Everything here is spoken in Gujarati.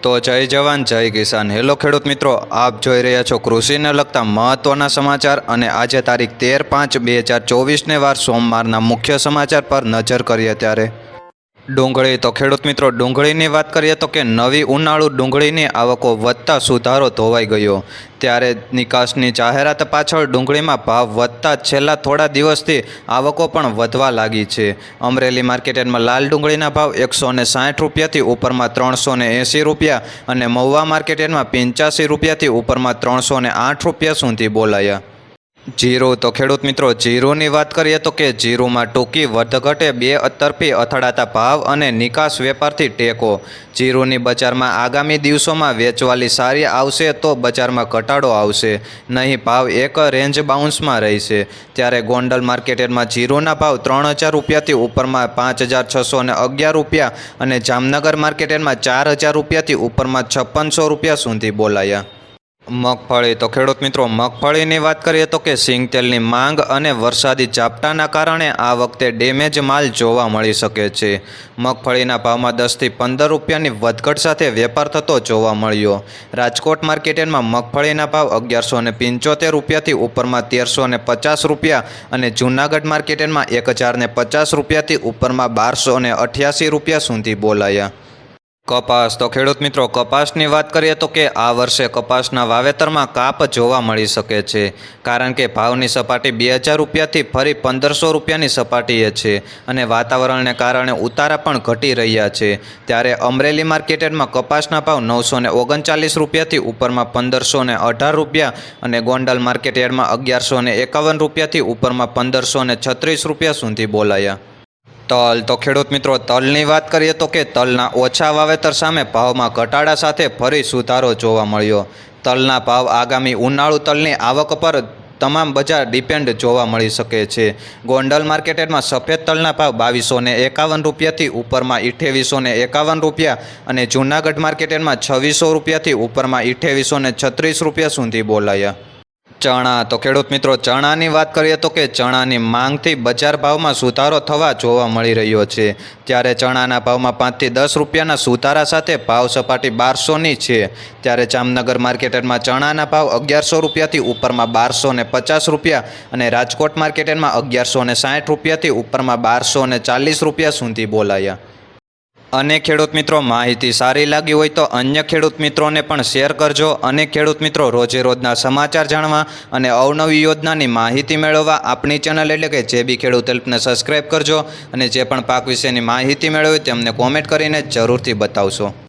તો જય જવાન જય કિસાન। હેલો ખેડૂત મિત્રો, આપ જોઈ રહ્યા છો કૃષિને લગતા મહત્વના સમાચાર અને આજે તારીખ 13/5/2024ને વાર સોમવારના મુખ્ય સમાચાર પર નજર કરીએ ત્યારે ડુંગળી તો ખેડૂત મિત્રો ડુંગળીની વાત કરીએ તો કે નવી ઉનાળુ ડુંગળીની આવકો વધતા સુધારો ધોવાઈ ગયો। ત્યારે નિકાસની જાહેરાત પાછળ ડુંગળીમાં ભાવ વધતા છેલ્લા થોડા દિવસથી આવકો પણ વધવા લાગી છે। અમરેલી માર્કેટમાં લાલ ડુંગળીના ભાવ 160 રૂપિયાથી ઉપરમાં 380 રૂપિયા અને મહુવા માર્કેટમાં 85 રૂપિયાથી ઉપરમાં 308 રૂપિયા સુધી બોલાયા। જીરું તો ખેડૂત મિત્રો જીરુંની વાત કરીએ તો કે જીરુંમાં ટૂંકી વધઘટે બે તરફી અથડાતા ભાવ અને નિકાસ વેપારથી ટેકો। જીરુંની બજારમાં આગામી દિવસોમાં વેચવાલી સારી આવશે તો બજારમાં ઘટાડો આવશે, નહીં ભાવ એક રેન્જ બાઉન્સમાં રહેશે। ત્યારે ગોંડલ માર્કેટમાં જીરુંના ભાવ 3000 રૂપિયાથી ઉપરમાં 5611 રૂપિયા અને જામનગર માર્કેટમાં 4000 રૂપિયાથી ઉપરમાં 5600 રૂપિયા સુધી બોલાયા। મગફળી તો ખેડૂત મિત્રો મગફળીની વાત કરીએ તો કે સિંગતેલની માંગ અને વરસાદી ઝાપટાના કારણે આ વખતે ડેમેજ માલ જોવા મળી શકે છે। મગફળીના ભાવમાં 10 થી 15 રૂપિયાની વધઘટ સાથે વેપાર થતો જોવા મળ્યો। રાજકોટ માર્કેટમાં મગફળીના ભાવ 1175 રૂપિયાથી ઉપરમાં 1350 રૂપિયા અને જૂનાગઢ માર્કેટમાં 1050 રૂપિયાથી ઉપરમાં 1288 રૂપિયા સુધી બોલાયા। કપાસ તો ખેડૂત મિત્રો કપાસની વાત કરીએ તો કે આ વર્ષે કપાસના વાવેતરમાં કાપ જોવા મળી શકે છે, કારણ કે ભાવની સપાટી 2000 રૂપિયાથી ફરી 1500 રૂપિયાની સપાટીએ છે અને વાતાવરણને કારણે ઉતારા પણ ઘટી રહ્યા છે। ત્યારે અમરેલી માર્કેટમાં કપાસના ભાવ 939 રૂપિયાથી ઉપરમાં 1518 રૂપિયા અને ગોંડલ માર્કેટમાં 1151 રૂપિયાથી ઉપરમાં 1536 રૂપિયા સુધી બોલાયા। તલ તો ખેડૂત મિત્રો તલની વાત કરીએ તો કે તલના ઓછા વાવેતર સામે ભાવમાં ઘટાડા સાથે ફરી સુધારો જોવા મળ્યો। તલના ભાવ આગામી ઉનાળુ તલની આવક પર તમામ બજાર ડિપેન્ડ જોવા મળી શકે છે। ગોંડલ માર્કેટમાં સફેદ તલના ભાવ 2251 રૂપિયાથી ઉપરમાં 2851 રૂપિયા અને જૂનાગઢ માર્કેટમાં 2600 રૂપિયાથી ઉપરમાં 2836 રૂપિયા સુધી બોલાયા। ચણા તો ખેડૂત મિત્રો ચણાની વાત કરીએ તો કે ચણાની માંગથી બજાર ભાવમાં સુધારો થવા જોવા મળી રહ્યો છે। ત્યારે ચણાના ભાવમાં 5 થી 10 રૂપિયાના સુધારા સાથે ભાવ સપાટી 1200ની છે। ત્યારે જામનગર માર્કેટમાં ચણાના ભાવ 1100 રૂપિયાથી ઉપરમાં 1250 રૂપિયા અને રાજકોટ માર્કેટમાં 1160 રૂપિયાથી ઉપરમાં 1240 રૂપિયા સુધી બોલાયા। અને ખેડૂત મિત્રો માહિતી સારી લાગી હોય તો અન્ય ખેડૂત મિત્રોને પણ શેર કરજો અને ખેડૂત મિત્રો રોજે રોજના સમાચાર જાણવા અને અવનવી યોજનાની માહિતી મેળવવા આપણી ચેનલ એટલે કે જે બી ખેડૂત હેલ્પને સબસ્ક્રાઈબ કરજો અને જે પણ પાક વિશેની માહિતી મેળવી તેમને કોમેન્ટ કરીને જરૂરથી બતાવશો।